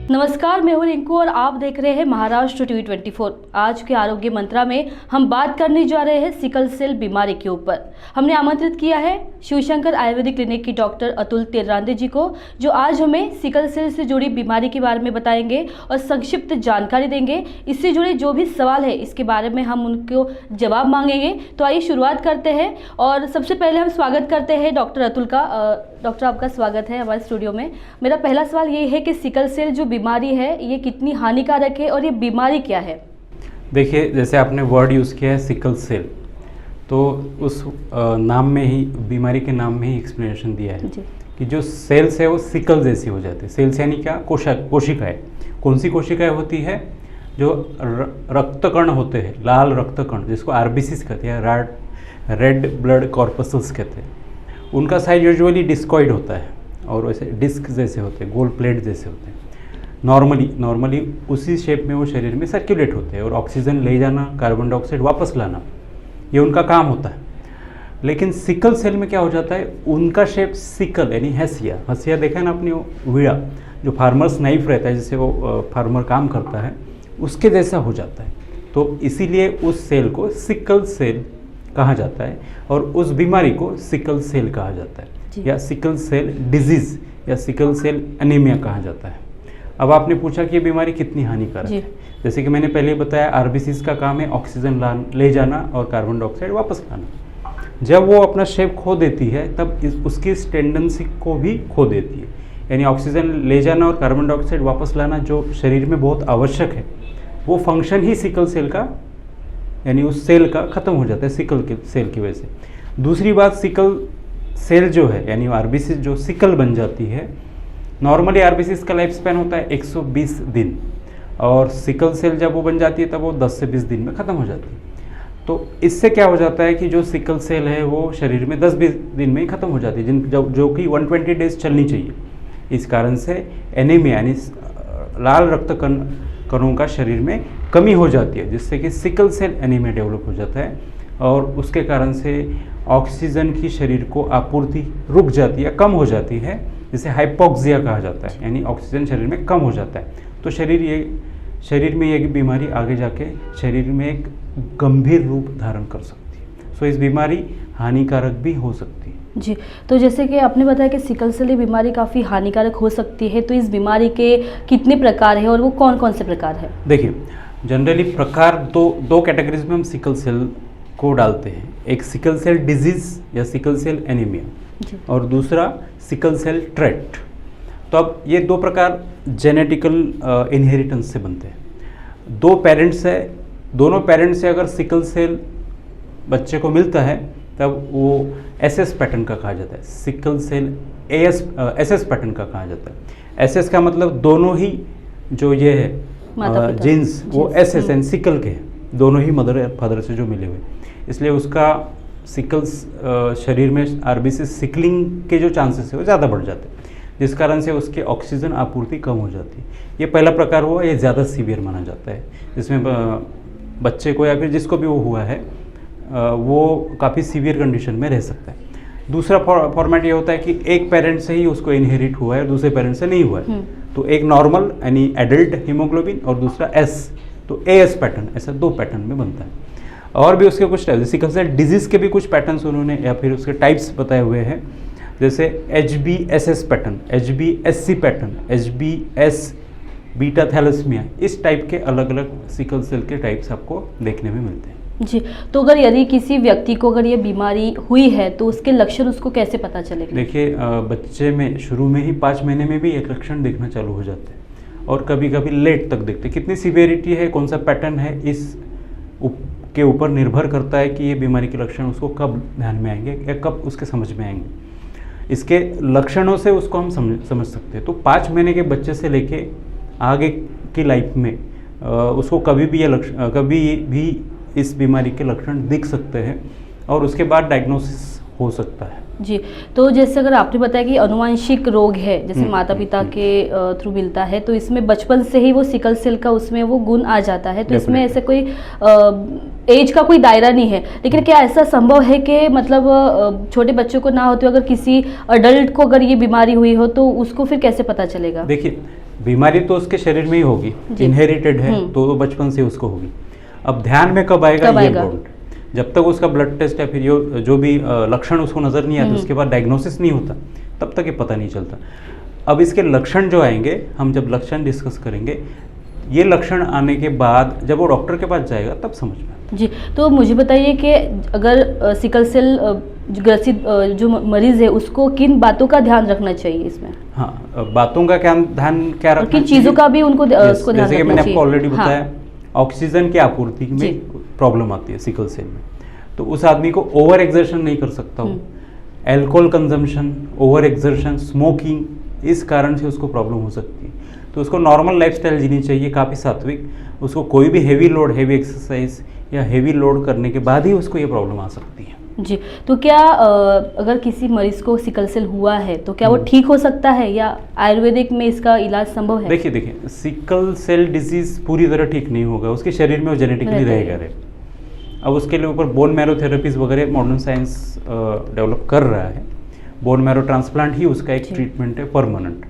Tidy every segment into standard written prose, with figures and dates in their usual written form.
नमस्कार, मैं हूं रिंकू और आप देख रहे हैं महाराष्ट्र टीवी 24। आज के आरोग्य मंत्रा में हम बात करने जा रहे हैं सिकल सेल बीमारी के ऊपर। हमने आमंत्रित किया है शिवशंकर आयुर्वेदिक क्लिनिक की डॉक्टर अतुल तेलरांदे जी को, जो आज हमें सिकल सेल से जुड़ी बीमारी के बारे में बताएंगे और संक्षिप्त जानकारी देंगे। इससे जुड़े जो भी सवाल है इसके बारे में हम उनको जवाब मांगेंगे। तो आइए शुरुआत करते हैं और सबसे पहले हम स्वागत करते हैं डॉक्टर अतुल का। डॉक्टर, आपका स्वागत है हमारे स्टूडियो में। मेरा पहला सवाल ये है कि सिकल सेल जो बीमारी है ये कितनी हानिकारक है और ये बीमारी क्या है? देखिए, जैसे आपने वर्ड यूज़ किया है सिकल सेल, तो उस नाम में ही, बीमारी के नाम में ही एक्सप्लेनेशन दिया है कि जो सेल्स है वो सिकल जैसी हो जाती है। सेल्स यानी क्या? कोशिकाएं। कौन सी कोशिकाएं होती है? जो रक्तकण होते हैं, लाल रक्तकण, जिसको आरबीसीज कहते हैं, रेड ब्लड कॉर्पसल्स कहते हैं। उनका साइज यूजुअली डिस्कॉइड होता है और वैसे डिस्क जैसे होते हैं, गोल प्लेट जैसे होते हैं। नॉर्मली उसी शेप में वो शरीर में सर्कुलेट होते हैं और ऑक्सीजन ले जाना, कार्बन डाइऑक्साइड वापस लाना, ये उनका काम होता है। लेकिन सिकल सेल में क्या हो जाता है? उनका शेप सिकल यानी हंसिया देखा है ना अपनी, वो वीड़ा जो फार्मर्स नाइफ रहता है, जिससे वो फार्मर काम करता है, उसके जैसा हो जाता है। तो इसीलिए उस सेल को सिकल सेल कहा जाता है और उस बीमारी को सिकल सेल कहा जाता है, या सिकल सेल डिजीज या सिकल सेल एनीमिया कहा जाता है। अब आपने पूछा कि ये बीमारी कितनी हानिकारक है। जैसे कि मैंने पहले बताया, आरबीसीज का काम है ऑक्सीजन ले जाना और कार्बन डाइऑक्साइड वापस लाना। जब वो अपना शेप खो देती है तब उसकी इस टेंडेंसी को भी खो देती है, यानी ऑक्सीजन ले जाना और कार्बन डाइऑक्साइड वापस लाना जो शरीर में बहुत आवश्यक है, वो फंक्शन ही सिकल सेल का, यानी उस सेल का ख़त्म हो जाता है सिकल के सेल की वजह से। दूसरी बात, सिकल सेल जो है यानी आरबीसी जो सिकल बन जाती है, नॉर्मली आरबीसी का लाइफ स्पैन होता है 120 दिन और सिकल सेल जब वो बन जाती है तब वो 10 से 20 दिन में ख़त्म हो जाती है। तो इससे क्या हो जाता है कि जो सिकल सेल है वो शरीर में 10-20 दिन में ही ख़त्म हो जाती है, जो कि 120 डेज चलनी चाहिए। इस कारण से एनीमिया यानी लाल रक्त कणों का शरीर में कमी हो जाती है, जिससे कि सिकल सेल एनीमिया डेवलप हो जाता है और उसके कारण से ऑक्सीजन की शरीर को आपूर्ति रुक जाती है, कम हो जाती है, जिसे हाइपोक्सिया कहा जाता है, यानी ऑक्सीजन शरीर में कम हो जाता है। तो शरीर में ये बीमारी आगे जाके शरीर में एक गंभीर रूप धारण कर सकती है। सो इस बीमारी हानिकारक भी हो सकती है। जी, तो जैसे कि आपने बताया कि सिकल सेल बीमारी काफ़ी हानिकारक हो सकती है, तो इस बीमारी के कितने प्रकार हैं और वो कौन कौन से प्रकार हैं? देखिए, जनरली प्रकार दो कैटेगरीज में हम सिकल सेल को डालते हैं। एक सिकल सेल डिजीज या सिकल सेल एनीमिया और दूसरा सिकल सेल ट्रेट। तो अब ये दो प्रकार जेनेटिकल इनहेरिटेंस से बनते हैं। दोनों पेरेंट्स से अगर सिकल सेल बच्चे को मिलता है तब वो एसएस पैटर्न का कहा जाता है, सिकल सेल एसएस पैटर्न का कहा जाता है। एसएस का मतलब दोनों ही जो ये है जीन्स वो एसएस एंड सिकल के हैं, दोनों ही मदर फादर से जो मिले हुए, इसलिए उसका सिकल्स शरीर में आरबीसी सिकलिंग के जो चांसेस है वो ज़्यादा बढ़ जाते हैं, जिस कारण से उसकी ऑक्सीजन आपूर्ति कम हो जाती है। ये पहला प्रकार हुआ, ये ज़्यादा सीवियर माना जाता है, जिसमें बच्चे को या फिर जिसको भी वो हुआ है वो काफ़ी सीवियर कंडीशन में रह सकता है। दूसरा फॉर्मेट ये होता है कि एक पेरेंट से ही उसको इनहेरिट हुआ है, दूसरे पेरेंट से नहीं हुआ है। तो एक नॉर्मल यानी एडल्ट हीमोग्लोबिन और दूसरा एस, तो एएस पैटर्न, ऐसा दो पैटर्न में बनता है। और भी उसके कुछ टाइप्स, सिकल सेल डिजीज़ के भी कुछ पैटर्न्स उन्होंने या फिर उसके टाइप्स बताए हुए हैं, जैसे HBSS pattern, HBSC pattern, HBS beta thalassaemia, इस टाइप के अलग अलग सिकल सेल के टाइप्स आपको देखने में मिलते हैं। जी, तो अगर यदि किसी व्यक्ति को अगर ये बीमारी हुई है तो उसके लक्षण उसको कैसे पता चलेगा? देखिए, बच्चे में शुरू में ही 5 महीने में भी एक लक्षण देखना चालू हो जाते हैं और कभी कभी लेट तक देखते हैं। कितनी सीवियरिटी है, कौन सा पैटर्न है, इस के ऊपर निर्भर करता है कि ये बीमारी के लक्षण उसको कब ध्यान में आएंगे या कब उसके समझ में आएंगे। इसके लक्षणों से उसको हम समझ सकते हैं। तो 5 महीने के बच्चे से लेके आगे की लाइफ में उसको कभी भी इस बीमारी के लक्षण दिख सकते हैं और उसके बाद डायग्नोसिस हो सकता है। जी, तो जैसे अगर आपने बताया कि अनुवांशिक रोग है, जैसे माता पिता के थ्रू मिलता है, तो इसमें बचपन से ही वो सिकल सेल का उसमें वो गुण आ जाता है, तो इसमें ऐसे कोई एज का कोई दायरा नहीं है। लेकिन क्या ऐसा संभव है कि मतलब छोटे बच्चों को ना होते अगर किसी अडल्ट को अगर ये बीमारी हुई हो तो उसको फिर कैसे पता चलेगा? देखिए, बीमारी तो उसके शरीर में ही होगी, इनहेरिटेड है तो बचपन से उसको होगी। अब ध्यान में कब आएगा ये इम्पोर्टेंट। जब तक उसका ब्लड टेस्ट या फिर जो भी लक्षण उसको नजर नहीं आते, उसके बाद डायग्नोसिस नहीं होता, तब तक ये पता नहीं चलता। अब इसके लक्षण जो आएंगे, हम जब लक्षण डिस्कस करेंगे, ये लक्षण आने के बाद जब वो डॉक्टर के पास जाएगा तब समझ में आता है। जी, तो मुझे बताइए कि अगर सिकल सेल ग्रसित जो मरीज है उसको किन बातों का ध्यान रखना चाहिए इसमें? हाँ, बातों का ध्यान क्या रखना, किन चीज़ों का भी उनको उसको ध्यान जैसे कि मैंने आपको ऑलरेडी हाँ। बताया, ऑक्सीजन की आपूर्ति में प्रॉब्लम आती है सिकल सेल में, तो उस आदमी को ओवर एक्सर्शन नहीं कर सकता हो, alcohol consumption, over exertion, smoking, इस कारण से उसको प्रॉब्लम हो सकती है। तो उसको नॉर्मल लाइफस्टाइल जीनी चाहिए, काफ़ी सात्विक। उसको कोई भी हेवी लोड, हेवी एक्सरसाइज या हेवी लोड करने के बाद ही उसको ये प्रॉब्लम आ सकती है। जी, तो क्या अगर किसी मरीज को सिकल सेल हुआ है तो क्या वो ठीक हो सकता है या आयुर्वेदिक में इसका इलाज संभव है? देखिए, सिकल सेल डिजीज पूरी तरह ठीक नहीं होगा, उसके शरीर में वो जेनेटिकली रहेगा। अब उसके लिए ऊपर बोन मैरो थेरेपीज वगैरह मॉडर्न साइंस डेवलप कर रहा है। बोन मैरो ट्रांसप्लांट ही उसका एक ट्रीटमेंट है परमानेंट,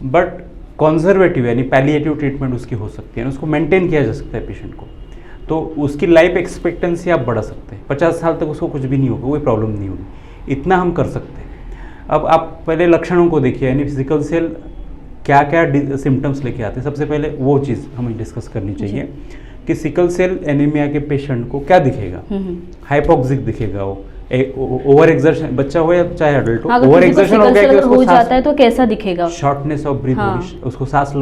बट कंजर्वेटिव यानी पैलिएटिव ट्रीटमेंट उसकी हो सकती है, उसको मेंटेन किया जा सकता है पेशेंट को, तो उसकी लाइफ एक्सपेक्टेंसी आप बढ़ा सकते हैं। 50 साल तक उसको कुछ भी नहीं होगा, कोई प्रॉब्लम नहीं होगी, इतना हम कर सकते हैं। अब आप पहले लक्षणों को देखिए, यानी सिकल सेल क्या क्या सिम्टम्स लेके आते हैं। सबसे पहले वो चीज़ हमें डिस्कस करनी चाहिए कि सिकल सेल एनीमिया के पेशेंट को क्या दिखेगा। हाइपोक्सिक दिखेगा, वो ओवर एक्सर्शन, बच्चा हो या चाहे अडल्ट हो, ओवर एक्सर्शन हो गया कि उसको जाता है तो कैसा दिखेगा? शॉर्टनेस ऑफ ब्रीथ होगी, उसको सांस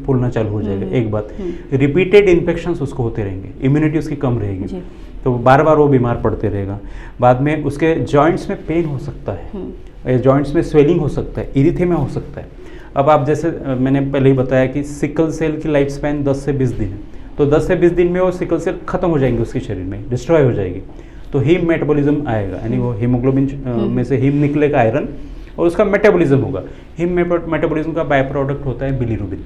फूलना चालू हो जाएगा। एक बात, रिपीटेड इन्फेक्शंस उसको होते रहेंगे, इम्यूनिटी उसकी कम रहेगी, तो बार बार वो बीमार पड़ते रहेगा। बाद में उसके जॉइंट्स में पेन हो सकता है, जॉइंट्स में स्वेलिंग हो सकता है, इरिथेमा हो सकता है। अब आप जैसे मैंने पहले ही बताया कि सिकल सेल की लाइफ स्पैन 10 से 20 दिन है, तो 10 से 20 दिन में वो सिकल सेल खत्म हो जाएंगे, उसके शरीर में डिस्ट्रॉय हो जाएगी, तो हीम मेटाबॉलिज्म आएगा, यानी वो हीमोग्लोबिन में से हीम निकलेगा, आयरन, और उसका मेटाबॉलिज्म होगा। हीम मेटाबॉलिज्म का बाय प्रोडक्ट होता है बिलीरुबिन,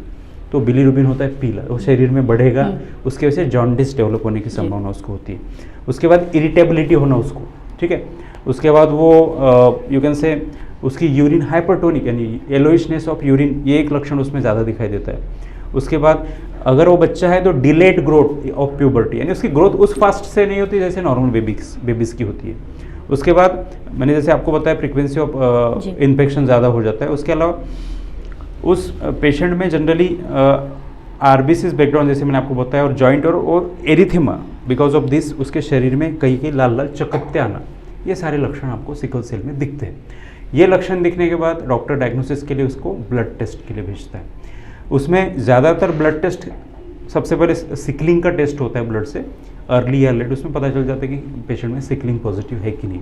तो बिलीरुबिन होता है पीला, वो शरीर में बढ़ेगा, उसके वजह से जॉन्डिस डेवलप होने की संभावना उसको होती है। उसके बाद इरिटेबिलिटी होना उसको, ठीक है। उसके बाद वो यू कैन से उसकी यूरिन हाइपरटोनिक यानी येलोइशनेस ऑफ यूरिन, ये एक लक्षण उसमें ज़्यादा दिखाई देता है। उसके बाद अगर वो बच्चा है तो डिलेड ग्रोथ ऑफ प्यूबर्टी, यानी उसकी ग्रोथ उस फास्ट से नहीं होती जैसे नॉर्मल बेबीज़ की होती है। उसके बाद मैंने जैसे आपको बताया फ्रीक्वेंसी ऑफ इन्फेक्शन ज़्यादा हो जाता है। उसके अलावा उस पेशेंट में जनरली आरबीसी बैकग्राउंड जैसे मैंने आपको बताया, और जॉइंट और एरिथेमा, बिकॉज ऑफ दिस उसके शरीर में कहीं लाल लाल चकत्ते आना, ये सारे लक्षण आपको सिकल सेल में दिखते हैं। ये लक्षण दिखने के बाद डॉक्टर डायग्नोसिस के लिए उसको ब्लड टेस्ट के लिए भेजता है। उसमें ज़्यादातर ब्लड टेस्ट, सबसे पहले सिकलिंग का टेस्ट होता है ब्लड से, अर्ली या लेट, उसमें पता चल जाता है कि पेशेंट में सिकलिंग पॉजिटिव है कि नहीं।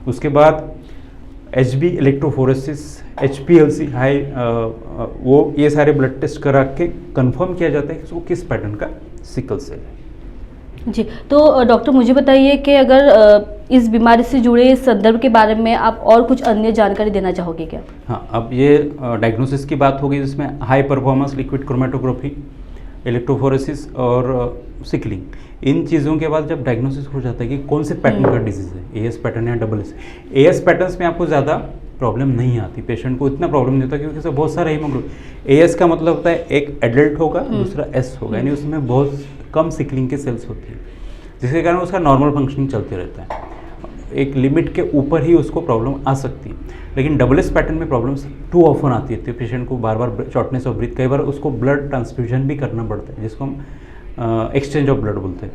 उसके बाद HB इलेक्ट्रोफोरेसिस, HPLC हाई, वो ये सारे ब्लड टेस्ट करा के कंफर्म किया जाता है कि उसको किस पैटर्न का सिकल सेल है। जी, तो डॉक्टर मुझे बताइए कि अगर इस बीमारी से जुड़े संदर्भ के बारे में आप और कुछ अन्य जानकारी देना चाहोगे क्या? हाँ, अब ये डायग्नोसिस की बात होगी, जिसमें high performance liquid chromatography, electrophoresis और सिकलिंग, इन चीज़ों के बाद जब डायग्नोसिस हो जाता है कि कौन से पैटर्न का डिजीज़ है, AS पैटर्न या AS। AS पैटर्न्स में आपको ज़्यादा प्रॉब्लम नहीं आती, पेशेंट को इतना प्रॉब्लम नहीं होता, क्योंकि इसमें बहुत सारे हीमोग्लोबिन। AS का मतलब होता है एक एडल्ट होगा, दूसरा S होगा, यानी उसमें बहुत कम सिकलिंग के सेल्स होती है, जिसके कारण उसका नॉर्मल फंक्शनिंग चलते रहता है। एक लिमिट के ऊपर ही उसको प्रॉब्लम आ सकती है। लेकिन AS पैटर्न में प्रॉब्लम्स टू ऑफन आती है, तो पेशेंट को बार बार शॉर्टनेस ऑफ ब्रीथ, कई बार उसको ब्लड ट्रांसफ्यूजन भी करना पड़ता है, जिसको हम एक्सचेंज ऑफ ब्लड बोलते हैं।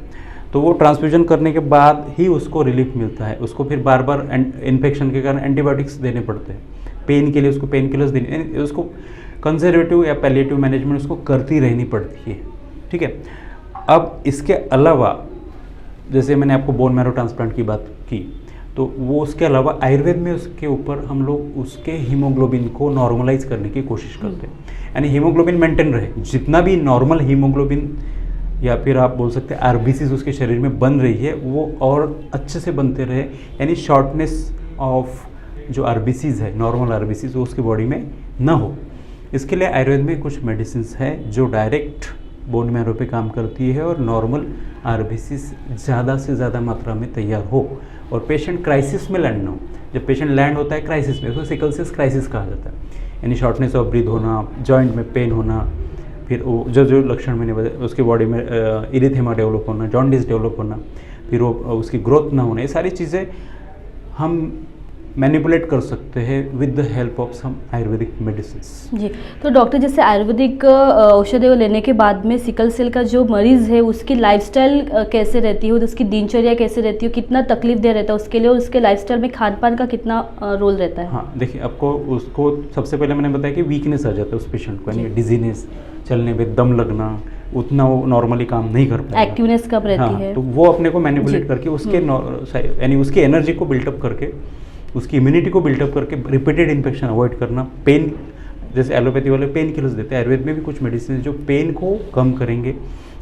तो वो ट्रांसफ्यूजन करने के बाद ही उसको रिलीफ मिलता है। उसको फिर बार बार इन्फेक्शन के कारण एंटीबायोटिक्स देने पड़ते हैं, पेन के लिए उसको पेन किलर्स देने, उसको कंजर्वेटिव या पैलिएटिव मैनेजमेंट उसको करती रहनी पड़ती है, ठीक है। अब इसके अलावा जैसे मैंने आपको बोन मैरो ट्रांसप्लांट की बात की, तो वो उसके अलावा आयुर्वेद में उसके ऊपर हम लोग उसके हीमोग्लोबिन को नॉर्मलाइज करने की कोशिश करते हैं, यानी हीमोग्लोबिन मेंटेन रहे। जितना भी नॉर्मल हीमोग्लोबिन या फिर आप बोल सकते हैं आरबीसीज उसके शरीर में बन रही है, वो और अच्छे से बनते रहे, यानी शॉर्टनेस ऑफ जो आरबीसीज है, नॉर्मल आरबीसीज, वो उसकी बॉडी में ना हो। इसके लिए आयुर्वेद में कुछ मेडिसिन है जो डायरेक्ट बोन मैरो पे काम करती है और नॉर्मल आरबीसीज ज़्यादा से ज़्यादा मात्रा में तैयार हो और पेशेंट क्राइसिस में लैंड ना हो। जब पेशेंट लैंड होता है क्राइसिस में, उसको सिकल सेल क्राइसिस कहा जाता है, यानी शॉर्टनेस ऑफ ब्रीथ होना, जॉइंट में पेन होना, फिर वो जो लक्षण मैंने बताया, उसके बॉडी में इरिथेमा डेवलप होना, जॉन्डिस डेवलप होना, फिर वो उसकी ग्रोथ ना होना, ये सारी चीज़ें हम मैनिपुलेट कर सकते हैं with the help of some ayurvedic medicine. जी, तो डॉक्टर जैसे आयुर्वेदिक औषधियों लेने के बाद में सिकल सेल का जो मरीज़ है उसकी लाइफस्टाइल कैसे रहती है, उसकी दिनचर्या कैसे रहती है, कितना तकलीफ दे रहता है उसके लिए, और उसके लाइफस्टाइल में खान पान का कितना रोल रहता है? हाँ, देखिए, आपको उसको सबसे पहले मैंने बताया कि वीकनेस आ जाता है उस पेशेंट को, यानी डिजीनेस, चलने पे दम लगना, उतना वो नॉर्मली काम नहीं कर पाएगा, एक्टिवनेस कब रहती है, तो वो अपने को मैनिपुलेट करके उसके यानी उसकी एनर्जी को बिल्टअप करके, उसकी इम्यूनिटी को बिल्टअप करके रिपीटेड इन्फेक्शन अवॉइड करना। पेन, जैसे एलोपैथी वाले पेन किलर्स देते हैं, आयुर्वेद में भी कुछ मेडिसिन है जो पेन को कम करेंगे,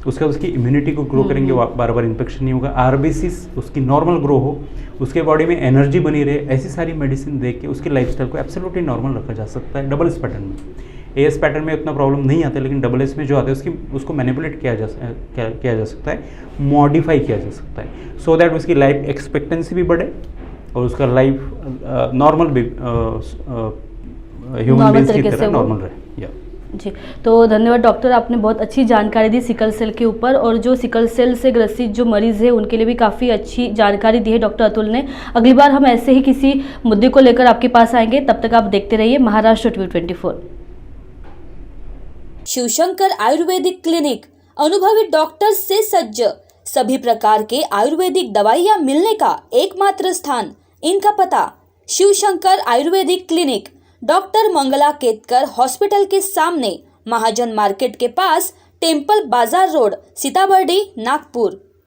उसका उसकी इम्यूनिटी को ग्रो करेंगे, बार बार इन्फेक्शन नहीं होगा, आरबीसीज उसकी नॉर्मल ग्रो हो, उसके बॉडी में एनर्जी बनी रहे, ऐसी सारी मेडिसिन दे के उसकी लाइफस्टाइल को एब्सोल्युटली नॉर्मल रखा जा सकता है। डबल एस पैटर्न में, एएस पैटर्न में उतना प्रॉब्लम नहीं आता, लेकिन डबल एस में जो आता है उसको मैनिपुलेट किया जा सकता है, मॉडिफाई किया जा सकता है, सो दैट उसकी लाइफ एक्सपेक्टेंसी भी बढ़े और उसका लाइफ नॉर्मल ह्यूमन बीइंग्स की तरह नॉर्मल रहे। जी, तो धन्यवाद डॉक्टर, आपने बहुत अच्छी जानकारी दी सिकल सेल के ऊपर, और जो सिकल सेल से ग्रसित जो मरीज़ है उनके लिए भी काफ़ी अच्छी जानकारी दी है डॉक्टर अतुल ने। अगली बार हम ऐसे ही किसी मुद्दे को लेकर आपके पास आएंगे, तब तक आप देखते रहिए महाराष्ट्र T24। शिवशंकर आयुर्वेदिक क्लिनिक अनुभवी डॉक्टर से सज्ज, सभी प्रकार के आयुर्वेदिक दवाइयाँ मिलने का एकमात्र स्थान। इनका पता Shivshankar ayurvedic clinic, doctor Mangala Ketkar hospital के सामने, महाजन मार्केट के पास, टेम्पल बाजार रोड, सीताबर्डी, नागपुर।